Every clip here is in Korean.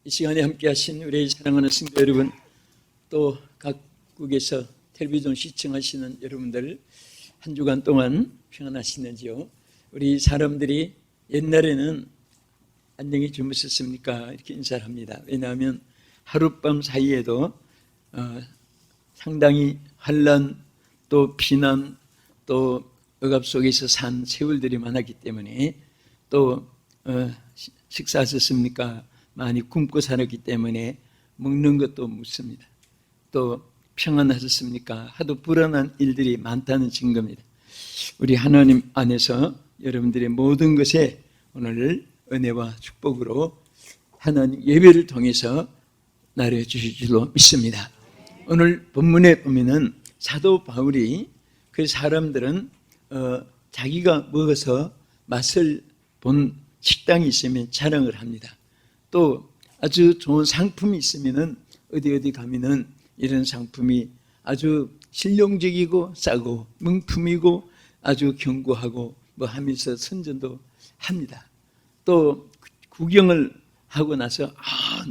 이 시간에 함께 하신 우리 사랑하는 성도 여러분, 또 각국에서 텔레비전 시청하시는 여러분들, 한 주간 동안 평안하시는지요? 우리 사람들이 옛날에는 안녕히 주무셨습니까? 이렇게 인사를 합니다. 왜냐하면 하룻밤 사이에도 상당히 환난, 또 비난, 또 억압 속에서 산 세월들이 많았기 때문에, 또 식사하셨습니까? 많이 굶고 살았기 때문에 먹는 것도 묻습니다. 또 평안하셨습니까? 하도 불안한 일들이 많다는 증거입니다. 우리 하나님 안에서 여러분들의 모든 것에 오늘 은혜와 축복으로 하나님 예배를 통해서 나눠 주실 줄로 믿습니다. 오늘 본문에 보면은 사도 바울이 그 사람들은 자기가 먹어서 맛을 본 식당이 있으면 자랑을 합니다. 또 아주 좋은 상품이 있으면은 어디 가면은 이런 상품이 아주 실용적이고 싸고 명품이고 아주 견고하고 뭐 하면서 선전도 합니다. 또 구경을 하고 나서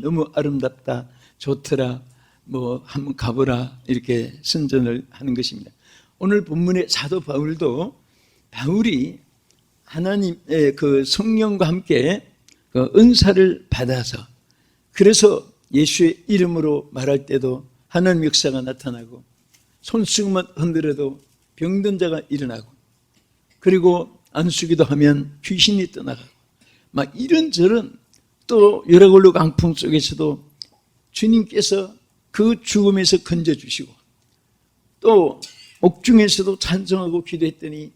너무 아름답다, 좋더라, 뭐 한번 가보라 이렇게 선전을 하는 것입니다. 오늘 본문의 사도 바울도 바울이 하나님의 그 성령과 함께 그 은사를 받아서, 그래서 예수의 이름으로 말할 때도 하나님 역사가 나타나고, 손수건만 흔들어도 병든 자가 일어나고, 그리고 안수기도 하면 귀신이 떠나가고, 막 이런저런, 또 열악원로 강풍 속에서도 주님께서 그 죽음에서 건져주시고, 또 옥중에서도 찬송하고 기도했더니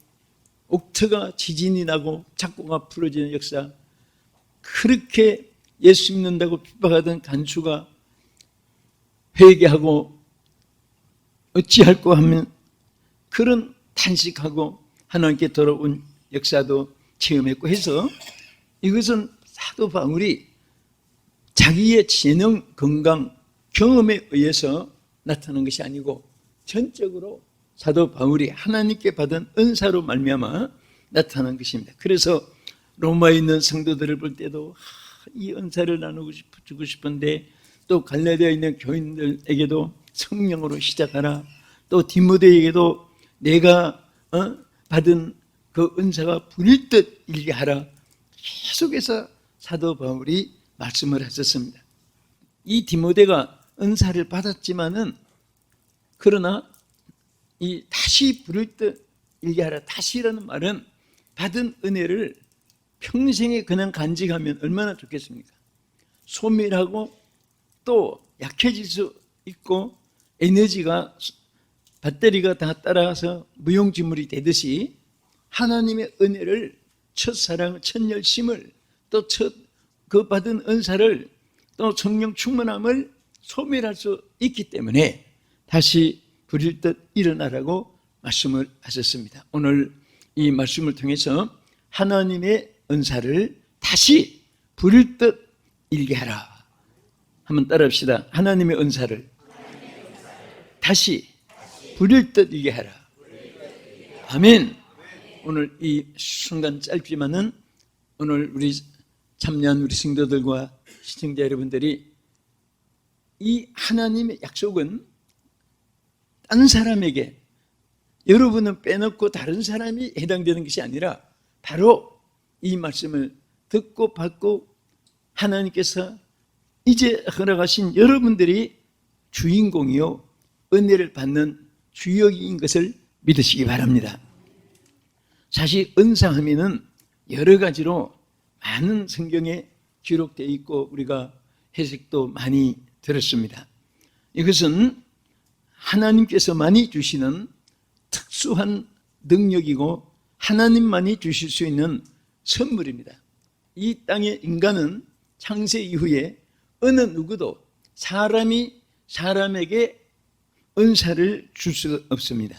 옥터가 지진이 나고 착고가 풀어지는 역사, 그렇게 예수 믿는다고 핍박하던 간수가 회개하고 어찌할꼬 하면 그런 탄식하고 하나님께 돌아온 역사도 체험했고 해서, 이것은 사도 바울이 자기의 재능, 건강, 경험에 의해서 나타난 것이 아니고 전적으로 사도 바울이 하나님께 받은 은사로 말미암아 나타난 것입니다. 그래서 로마에 있는 성도들을 볼 때도 이 은사를 나누고 주고 싶은데, 또 갈라디아에 있는 교인들에게도 성령으로 시작하라, 또 디모데에게도 내가 받은 그 은사가 부릴 듯 일게 하라, 계속해서 사도 바울이 말씀을 하셨습니다. 이 디모데가 은사를 받았지만은, 그러나 이 다시 부릴 듯 일게 하라, 다시라는 말은 받은 은혜를 평생에 그냥 간직하면 얼마나 좋겠습니까? 소멸하고 또 약해질 수 있고, 에너지가 배터리가 다 따라서 무용지물이 되듯이 하나님의 은혜를, 첫사랑, 첫 열심을, 또 그 받은 은사를, 또 성령 충만함을 소멸할 수 있기 때문에 다시 부릴 듯 일어나라고 말씀을 하셨습니다. 오늘 이 말씀을 통해서 하나님의 은사를 다시 부릴 듯 일게 하라. 한번 따라합시다. 하나님의 은사를 다시 부릴 듯 일게 하라. 아멘. 오늘 이 순간 짧지만은 오늘 우리 참여한 우리 성도들과 시청자 여러분들이 이 하나님의 약속은 딴 사람에게, 여러분은 빼놓고 다른 사람이 해당되는 것이 아니라 바로 이 말씀을 듣고 받고 하나님께서 이제 허락하신 여러분들이 주인공이요 은혜를 받는 주역인 것을 믿으시기 바랍니다. 사실 은사하면은 여러 가지로 많은 성경에 기록되어 있고 우리가 해석도 많이 들었습니다. 이것은 하나님께서만이 주시는 특수한 능력이고 하나님만이 주실 수 있는 선물입니다. 이 땅의 인간은 창세 이후에 어느 누구도 사람이 사람에게 은사를 줄 수 없습니다.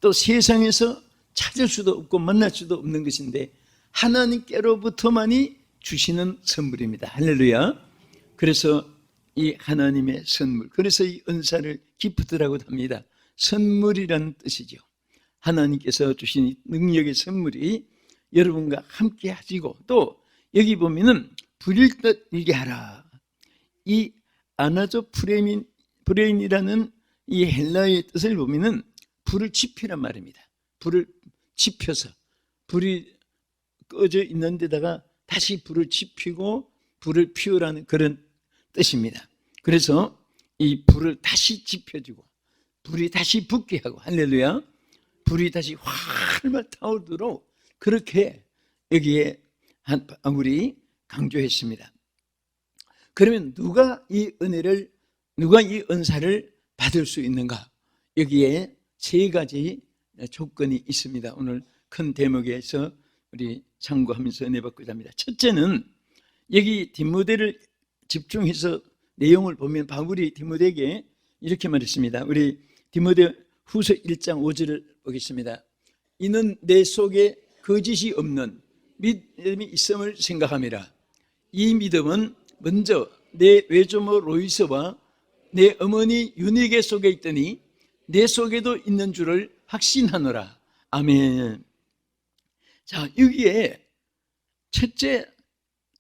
또 세상에서 찾을 수도 없고 만날 수도 없는 것인데 하나님께로부터만이 주시는 선물입니다. 할렐루야. 그래서 이 하나님의 선물, 그래서 이 은사를 기프트라고 합니다. 선물이라는 뜻이죠. 하나님께서 주신 능력의 선물이 여러분과 함께 하시고, 또 여기 보면은 부릴 듯 일게 하라. 이 아나조 브레인이라는 이 헬라어의 뜻을 보면은 불을 지피란 말입니다. 불을 지펴서, 불이 꺼져 있는 데다가 다시 불을 지피고 불을 피우라는 그런 뜻입니다. 그래서 이 불을 다시 지펴주고 불이 다시 붙게 하고, 할렐루야, 불이 다시 활발 타오르도록 그렇게 여기에 바울이 강조했습니다. 그러면 누가 이 은사를 받을 수 있는가? 여기에 세 가지 조건이 있습니다. 오늘 큰 대목에서 우리 참고하면서 은혜 받고자 합니다. 첫째는 여기 디모데를 집중해서 내용을 보면 바울이 디모데에게 이렇게 말했습니다. 우리 디모데 후서 1장 5절을 보겠습니다. 이는 내 속에 거짓이 없는 믿음이 있음을 생각함이라. 이 믿음은 먼저 내 외조모 로이스와 내 어머니 유니게 속에 있더니 내 속에도 있는 줄을 확신하노라. 아멘. 자, 여기에 첫째,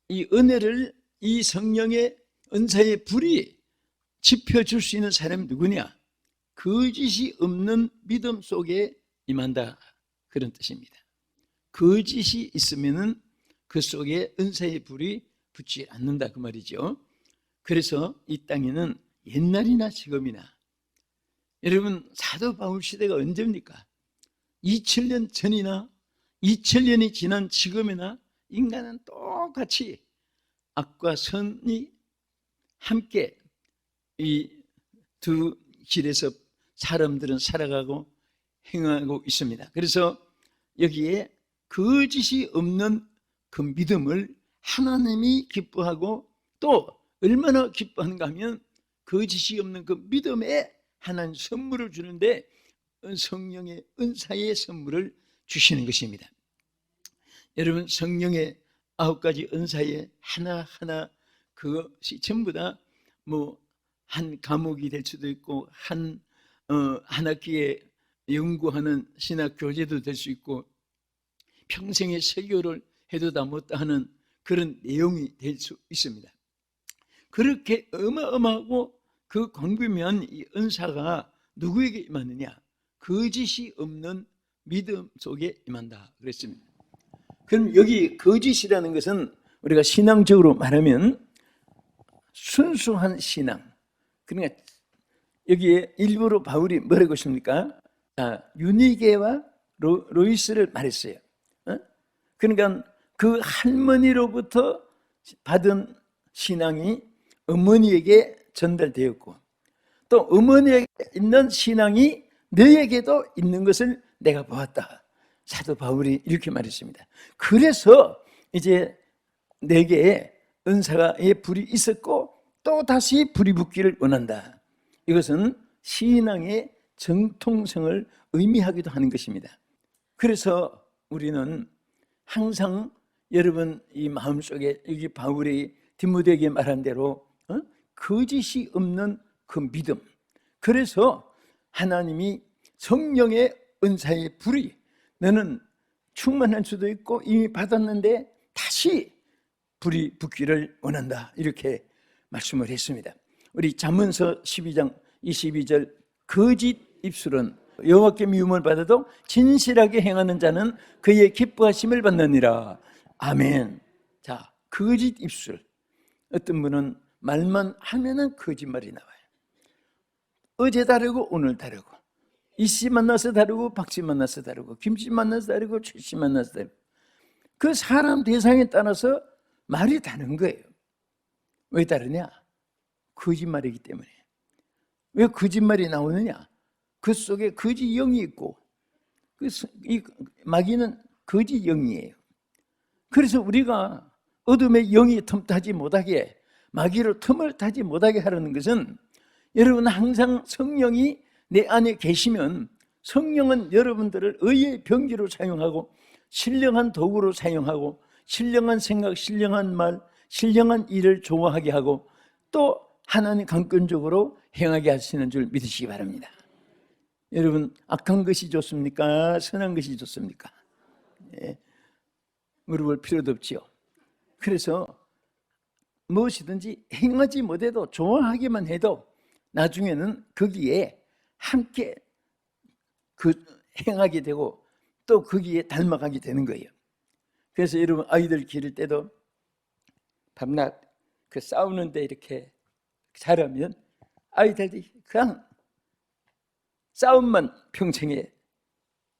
이 은혜를, 이 성령의 은사의 불이 지펴줄 수 있는 사람이 누구냐? 거짓이 없는 믿음 속에 임한다, 그런 뜻입니다. 거짓이 있으면은 그 속에 은사의 불이 붙지 않는다, 그 말이죠. 그래서 이 땅에는 옛날이나 지금이나, 여러분 사도 바울 시대가 언제입니까? 2000년 전이나 2000년이 지난 지금이나 인간은 똑같이 악과 선이 함께 이 두 길에서 사람들은 살아가고 행하고 있습니다. 그래서 여기에 거짓이 없는 그 믿음을 하나님이 기뻐하고, 또 얼마나 기뻐하는가 하면 거짓이 없는 그 믿음에 하나님 선물을 주는데 성령의 은사의 선물을 주시는 것입니다. 여러분, 성령의 9가지 은사의 하나하나 그것이 전부 다 한 과목이 될 수도 있고 한 학기에 연구하는 신학 교재도 될 수 있고 평생의 설교를 해도 다 못다 하는 그런 내용이 될 수 있습니다. 그렇게 어마어마하고 그 광범위한 이 은사가 누구에게 임하느냐? 거짓이 없는 믿음 속에 임한다 그랬습니다. 그럼 여기 거짓이라는 것은 우리가 신앙적으로 말하면 순수한 신앙, 그러니까 여기에 일부러 바울이 뭐라고 했습니까? 유니게와 로이스를 말했어요. 그러니까 그 할머니로부터 받은 신앙이 어머니에게 전달되었고, 또 어머니에게 있는 신앙이 너에게도 있는 것을 내가 보았다. 사도 바울이 이렇게 말했습니다. 그래서 이제 내게 은사의 불이 있었고 또 다시 불이 붙기를 원한다. 이것은 신앙의 정통성을 의미하기도 하는 것입니다. 그래서 우리는 항상 여러분 이 마음속에 여기 바울이 디모데에게 말한 대로 거짓이 없는 그 믿음, 그래서 하나님이 성령의 은사의 불이 너는 충만할 수도 있고 이미 받았는데 다시 불이 붙기를 원한다, 이렇게 말씀을 했습니다. 우리 잠언서 12장 22절, 거짓 입술은 여호와께 미움을 받아도 진실하게 행하는 자는 그의 기뻐하심을 받느니라. 아멘. 자, 거짓 입술. 어떤 분은 말만 하면은 거짓말이 나와요. 어제 다르고 오늘 다르고, 이씨 만나서 다르고 박씨 만나서 다르고, 김씨 만나서 다르고 최씨 만나서 다르고, 그 사람 대상에 따라서 말이 다른 거예요. 왜 다르냐? 거짓말이기 때문에. 왜 거짓말이 나오느냐? 그 속에 거짓 영이 있고, 이 마귀는 거짓 영이에요. 그래서 우리가 어둠의 영이 틈타지 못하게, 마귀로 틈을 타지 못하게 하려는 것은, 여러분 항상 성령이 내 안에 계시면 성령은 여러분들을 의의 병기로 사용하고 신령한 도구로 사용하고 신령한 생각, 신령한 말, 신령한 일을 좋아하게 하고 또 하나님 강권적으로 행하게 하시는 줄 믿으시기 바랍니다. 여러분, 악한 것이 좋습니까? 선한 것이 좋습니까? 물어볼 필요도 없지요. 그래서 무엇이든지 행하지 못해도 좋아하기만 해도 나중에는 거기에 함께 행하게 되고 또 거기에 닮아가게 되는 거예요. 그래서 여러분 아이들 기를 때도 밤낮 싸우는데 이렇게 잘하면 아이들이 그냥 싸움만 평생에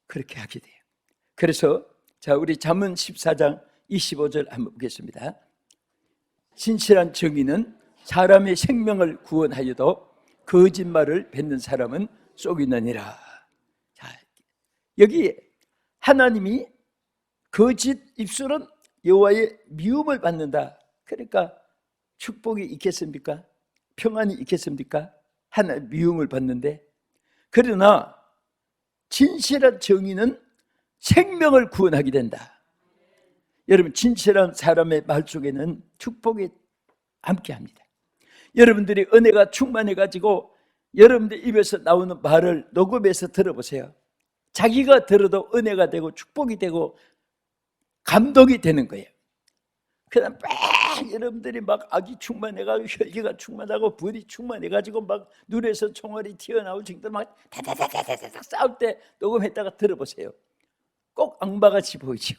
그렇게 하게 돼요. 그래서 자, 우리 잠언 14장 25절 한번 보겠습니다. 진실한 정의는 사람의 생명을 구원하여도 거짓말을 뱉는 사람은 속이느니라. 자, 여기 하나님이 거짓 입술은 여호와의 미움을 받는다. 그러니까 축복이 있겠습니까? 평안이 있겠습니까? 하나님 미움을 받는데, 그러나 진실한 정의는 생명을 구원하게 된다. 여러분, 진실한 사람의 말 속에는 축복이 함께합니다. 여러분들이 은혜가 충만해가지고 여러분들 입에서 나오는 말을 녹음해서 들어보세요. 자기가 들어도 은혜가 되고 축복이 되고 감동이 되는 거예요. 그다음 여러분들이 막 악이 충만해가지고 혈기가 충만하고 불이 충만해가지고 막 눈에서 총알이 튀어나올 정도로 막 다다다다다닥 싸울 때 녹음했다가 들어보세요. 꼭 악마같이 보이죠.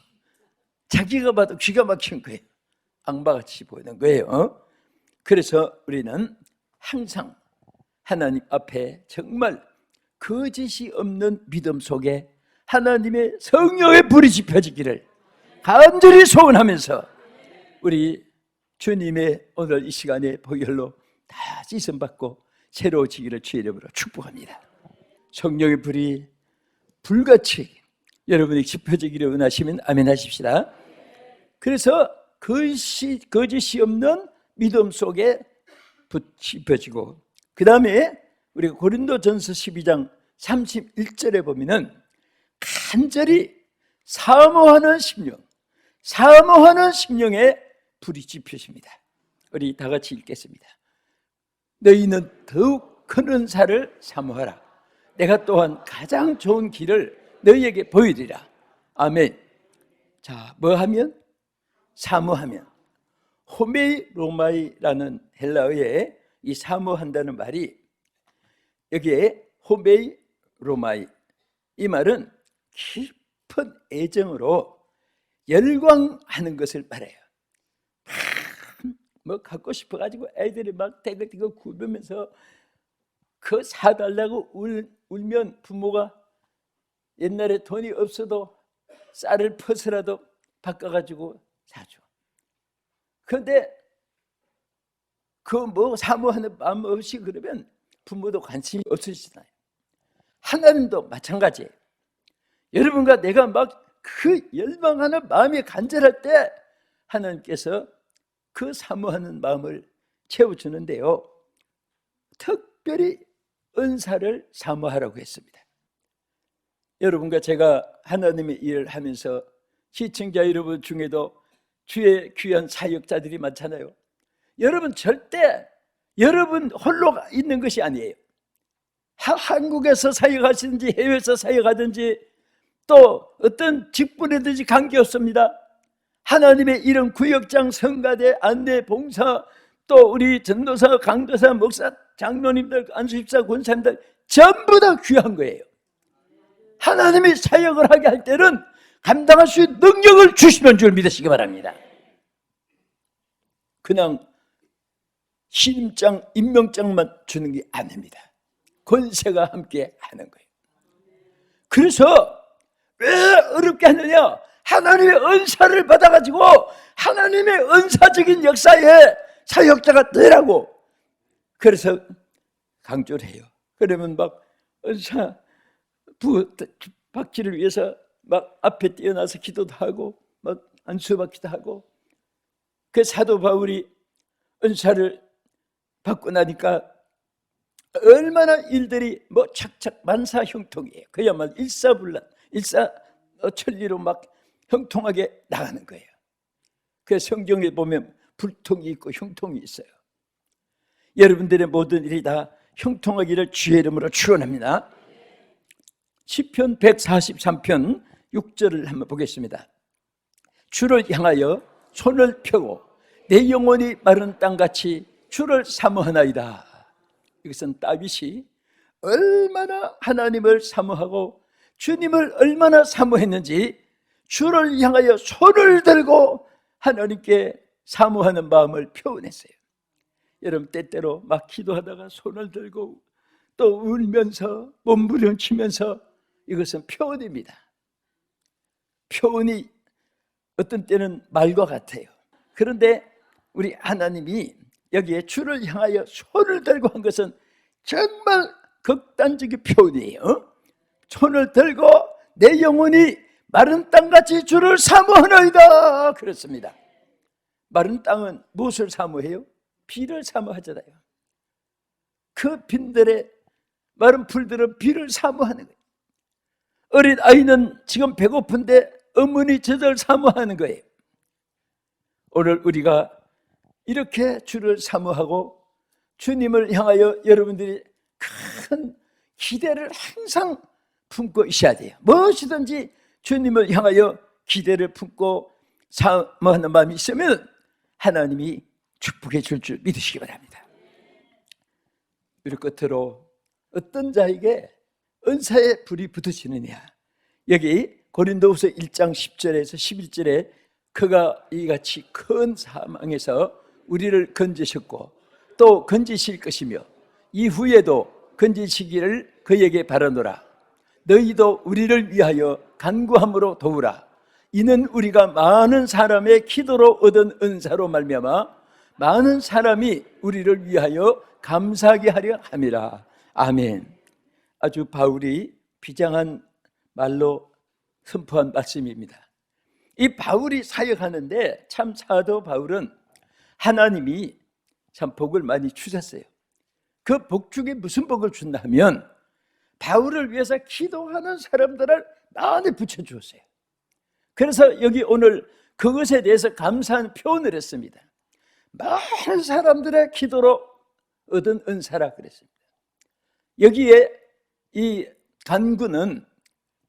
자기가 봐도 기가 막힌 거예요. 악마같이 보이는 거예요. 그래서 우리는 항상 하나님 앞에 정말 거짓이 없는 믿음 속에 하나님의 성령의 불이 지펴지기를 간절히 소원하면서 우리 주님의 오늘 이 시간에 보혈로 다 씻음받고 새로워지기를 주의 이름으로 축복합니다. 성령의 불이 불같이 여러분이 지펴지기를 원하시면 아멘 하십시다. 그래서 거짓이 없는 믿음 속에 지펴지고, 그 다음에 우리가 고린도전서 12장 31절에 보면은 간절히 사모하는 심령에 불이 지펴집니다. 우리 다 같이 읽겠습니다. 너희는 더욱 큰 은사를 사모하라. 내가 또한 가장 좋은 길을 너희에게 보이리라. 아멘. 자, 뭐 하면? 사모하면. 호메이로마이라는 헬라어에 이 사모한다는 말이, 여기에 호메이로마이, 이 말은 깊은 애정으로 열광하는 것을 말해요. 뭐 갖고 싶어가지고 애들이 막 대긋대긋 굴면서 그 사달라고 울면 부모가 옛날에 돈이 없어도 쌀을 퍼서라도 바꿔가지고 사줘. 그런데 그 뭐 사모하는 마음 없이 그러면 부모도 관심이 없으시잖아요. 하나님도 마찬가지예요. 여러분과 내가 막 그 열망하는 마음이 간절할 때 하나님께서 그 사모하는 마음을 채워주는데요, 특별히 은사를 사모하라고 했습니다. 여러분과 제가 하나님의 일을 하면서 시청자 여러분 중에도 주의 귀한 사역자들이 많잖아요. 여러분 절대 여러분 홀로 있는 것이 아니에요. 한국에서 사역하시든지 해외에서 사역하든지 또 어떤 직분이든지 관계없습니다. 하나님의 이런 구역장, 성가대, 안내, 봉사, 또 우리 전도사, 강도사, 목사, 장로님들, 안수집사, 권사님들 전부 다 귀한 거예요. 하나님이 사역을 하게 할 때는 감당할 수 있는 능력을 주시는 줄 믿으시기 바랍니다. 그냥 신임장, 임명장만 주는 게 아닙니다. 권세가 함께 하는 거예요. 그래서 왜 어렵게 하느냐? 하나님의 은사를 받아가지고 하나님의 은사적인 역사에 사역자가 되라고. 그래서 강조를 해요. 그러면 막 은사 받기를 위해서 막 앞에 뛰어나서 기도도 하고 막 안수받기도 하고. 그 사도 바울이 은사를 받고 나니까 얼마나 일들이 뭐 착착 만사형통이에요. 그야말로 일사불란, 일사천리로 막 형통하게 나가는 거예요. 그 성경에 보면 불통이 있고 형통이 있어요. 여러분들의 모든 일이 다 형통하기를 주의 이름으로 축원합니다. 시편 143편 6절을 한번 보겠습니다. 주를 향하여 손을 펴고 내 영혼이 마른 땅같이 주를 사모하나이다. 이것은 다윗이 얼마나 하나님을 사모하고 주님을 얼마나 사모했는지 주를 향하여 손을 들고 하나님께 사모하는 마음을 표현했어요. 여러분, 때때로 막 기도하다가 손을 들고 또 울면서 몸부림치면서, 이것은 표현입니다. 표현이 어떤 때는 말과 같아요. 그런데 우리 하나님이 여기에 주를 향하여 손을 들고 한 것은 정말 극단적인 표현이에요. 손을 들고 내 영혼이 마른 땅같이 주를 사모하나이다 그렇습니다. 마른 땅은 무엇을 사모해요? 비를 사모하잖아요. 그 빈들에 마른 풀들은 비를 사모하는 거예요. 어린 아이는 지금 배고픈데 어머니 젖을 사모하는 거예요. 오늘 우리가 이렇게 주를 사모하고 주님을 향하여 여러분들이 큰 기대를 항상 품고 있어야 돼요. 무엇이든지 주님을 향하여 기대를 품고 사모하는 마음이 있으면 하나님이 축복해 줄 믿으시기 바랍니다. 우리 끝으로 어떤 자에게 은사의 불이 붙으시느냐, 여기 고린도후서 1장 10절에서 11절에 그가 이같이 큰 사망에서 우리를 건지셨고 또 건지실 것이며 이후에도 건지시기를 그에게 바라노라. 너희도 우리를 위하여 간구함으로 도우라. 이는 우리가 많은 사람의 기도로 얻은 은사로 말미암아 많은 사람이 우리를 위하여 감사하게 하려 함이라. 아멘. 아주 바울이 비장한 말로 선포한 말씀입니다. 이 바울이 사역하는데 참 사도 바울은 하나님이 참 복을 많이 주셨어요. 그 복 중에 무슨 복을 준다 하면 바울을 위해서 기도하는 사람들을 많이 붙여주었어요. 그래서 여기 오늘 그것에 대해서 감사한 표현을 했습니다. 많은 사람들의 기도로 얻은 은사라 그랬습니다. 여기에 이 간구는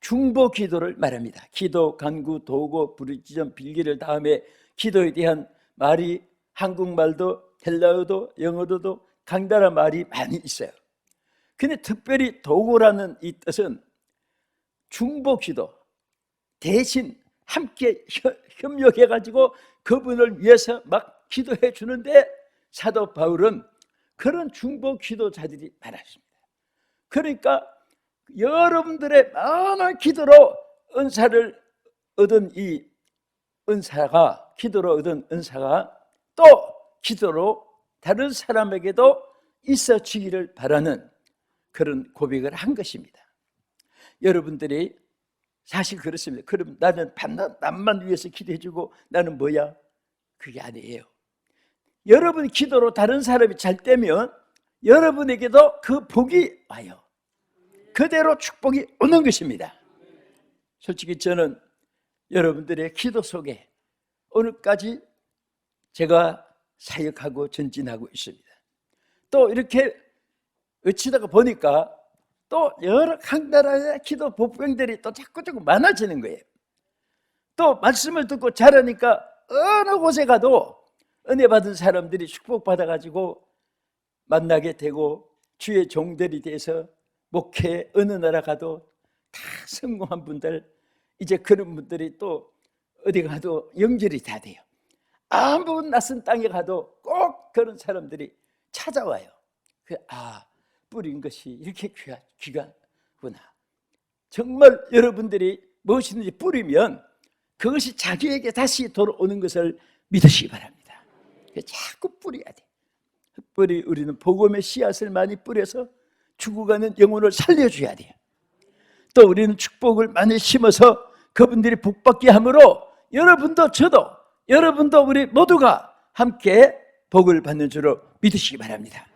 중보 기도를 말합니다. 기도, 간구, 도고, 부르짖음, 빌기를 다음에 기도에 대한 말이 한국말도 헬라어도 영어로도 강단한 말이 많이 있어요. 근데 특별히 도고라는 이 뜻은 중보 기도, 대신 함께 협력해가지고 그분을 위해서 막 기도해 주는데 사도 바울은 그런 중보 기도자들이 많았습니다. 그러니까 여러분들의 많은 기도로 은사를 얻은 이 은사가, 기도로 얻은 은사가 또 기도로 다른 사람에게도 있어지기를 바라는 그런 고백을 한 것입니다. 여러분들이 사실 그렇습니다. 그럼 나는 남만 위해서 기도해주고 나는 뭐야? 그게 아니에요. 여러분 기도로 다른 사람이 잘 되면 여러분에게도 그 복이 와요. 그대로 축복이 오는 것입니다. 솔직히 저는 여러분들의 기도 속에 오늘까지 제가 사역하고 전진하고 있습니다. 또 이렇게 어치다가 보니까 또 여러 각 나라의 기도 복병들이 또 자꾸 많아지는 거예요. 또 말씀을 듣고 자라니까 어느 곳에 가도 은혜 받은 사람들이 축복받아가지고 만나게 되고 주의 종들이 돼서 목회 어느 나라 가도 다 성공한 분들, 이제 그런 분들이 또 어디 가도 연결이 다 돼요. 아무 낯선 땅에 가도 꼭 그런 사람들이 찾아와요. 뿌린 것이 이렇게 귀하구나. 정말 여러분들이 무엇이든지 뿌리면 그것이 자기에게 다시 돌아오는 것을 믿으시기 바랍니다. 자꾸 뿌려야 돼. 특별히 우리는 복음의 씨앗을 많이 뿌려서 죽어가는 영혼을 살려줘야 돼요. 또 우리는 축복을 많이 심어서 그분들이 복받게 함으로 여러분도 저도 여러분도 우리 모두가 함께 복을 받는 줄로 믿으시기 바랍니다.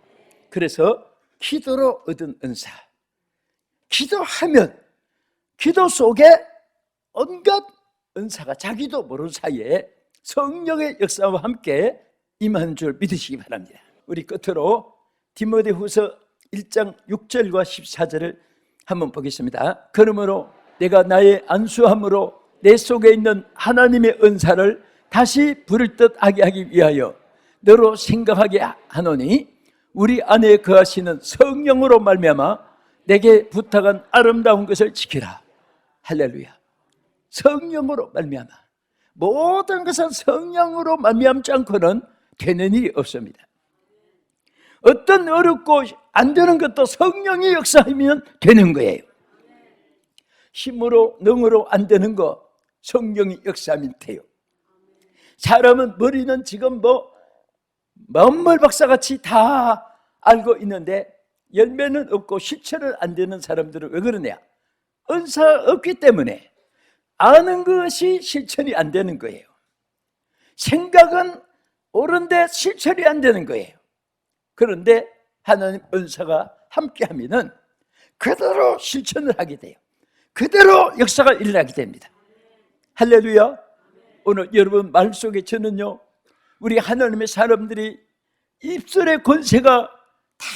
그래서 기도로 얻은 은사, 기도하면 기도 속에 온갖 은사가 자기도 모르는 사이에 성령의 역사와 함께 임하는 줄 믿으시기 바랍니다. 우리 끝으로 디모데후서 1장 6절과 14절을 한번 보겠습니다. 그러므로 내가 나의 안수함으로 내 속에 있는 하나님의 은사를 다시 부를 듯 하게 하기 위하여 너로 생각하게 하노니 우리 안에 거하시는 성령으로 말미암아 내게 부탁한 아름다운 것을 지키라. 할렐루야. 성령으로 말미암아. 모든 것은 성령으로 말미암지 않고는 되는 일이 없습니다. 어떤 어렵고 안 되는 것도 성령이 역사하면 되는 거예요. 힘으로 능으로 안 되는 거 성령이 역사하면 돼요. 사람은 머리는 지금 만물 박사같이 다 알고 있는데 열매는 없고 실천을 안 되는 사람들은 왜 그러냐? 은사가 없기 때문에 아는 것이 실천이 안 되는 거예요. 생각은 옳은데 실천이 안 되는 거예요. 그런데 하나님 은사가 함께하면은 그대로 실천을 하게 돼요. 그대로 역사가 일어나게 됩니다. 할렐루야. 오늘 여러분 말 속에 저는요, 우리 하나님의 사람들이 입술의 권세가 다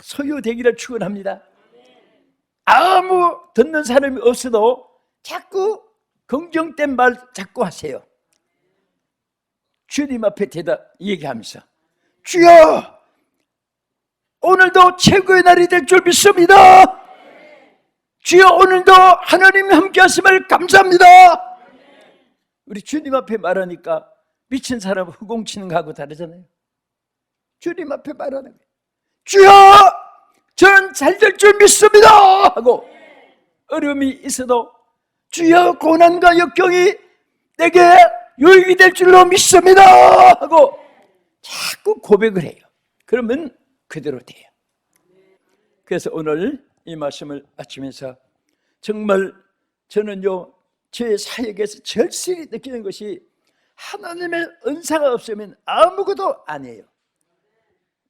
소유되기를 축원합니다. 아무 듣는 사람이 없어도 자꾸 긍정된 말 자꾸 하세요. 주님 앞에 얘기하면서 주여 오늘도 최고의 날이 될 줄 믿습니다. 주여 오늘도 하나님이 함께 하심을 감사합니다. 우리 주님 앞에 말하니까 미친 사람 허공치는 거하고 다르잖아요. 주님 앞에 말하는 거예요. 주여 저는 잘 될 줄 믿습니다 하고, 어려움이 있어도 주여 고난과 역경이 내게 유익이 될 줄로 믿습니다 하고 자꾸 고백을 해요. 그러면 그대로 돼요. 그래서 오늘 이 말씀을 마치면서 정말 저는요, 제 사역에서 절실히 느끼는 것이 하나님의 은사가 없으면 아무것도 아니에요.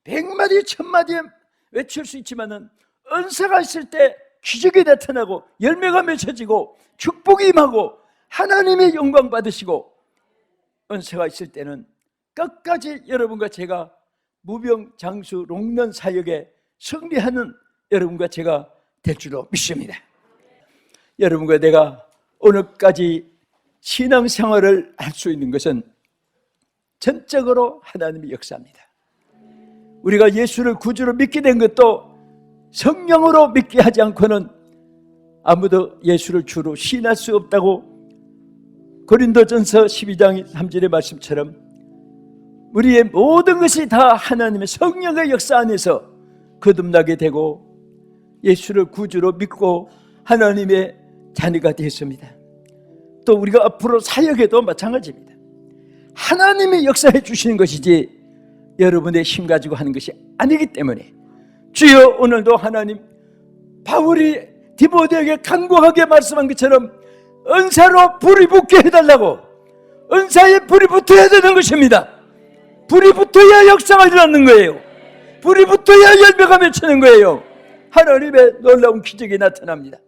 100마디 1000마디 외칠 수 있지만은 은사가 있을 때 기적이 나타나고 열매가 맺혀지고 축복이 임하고 하나님의 영광 받으시고, 은사가 있을 때는 끝까지 여러분과 제가 무병장수 롱런 사역에 승리하는 여러분과 제가 될 줄로 믿습니다. 여러분과 내가 오늘까지 신앙생활을 할 수 있는 것은 전적으로 하나님의 역사입니다. 우리가 예수를 구주로 믿게 된 것도 성령으로 믿게 하지 않고는 아무도 예수를 주로 시인할 수 없다고 고린도전서 12장 3절의 말씀처럼 우리의 모든 것이 다 하나님의 성령의 역사 안에서 거듭나게 되고 예수를 구주로 믿고 하나님의 자녀가 되었습니다. 또 우리가 앞으로 사역에도 마찬가지입니다. 하나님이 역사해 주시는 것이지 여러분의 힘 가지고 하는 것이 아니기 때문에 주여 오늘도 하나님 바울이 디모데에게 간곡하게 말씀한 것처럼 은사로 불이 붙게 해달라고, 은사에 불이 붙어야 되는 것입니다. 불이 붙어야 역사가 일어나는 거예요. 불이 붙어야 열매가 맺히는 거예요. 하나님의 놀라운 기적이 나타납니다.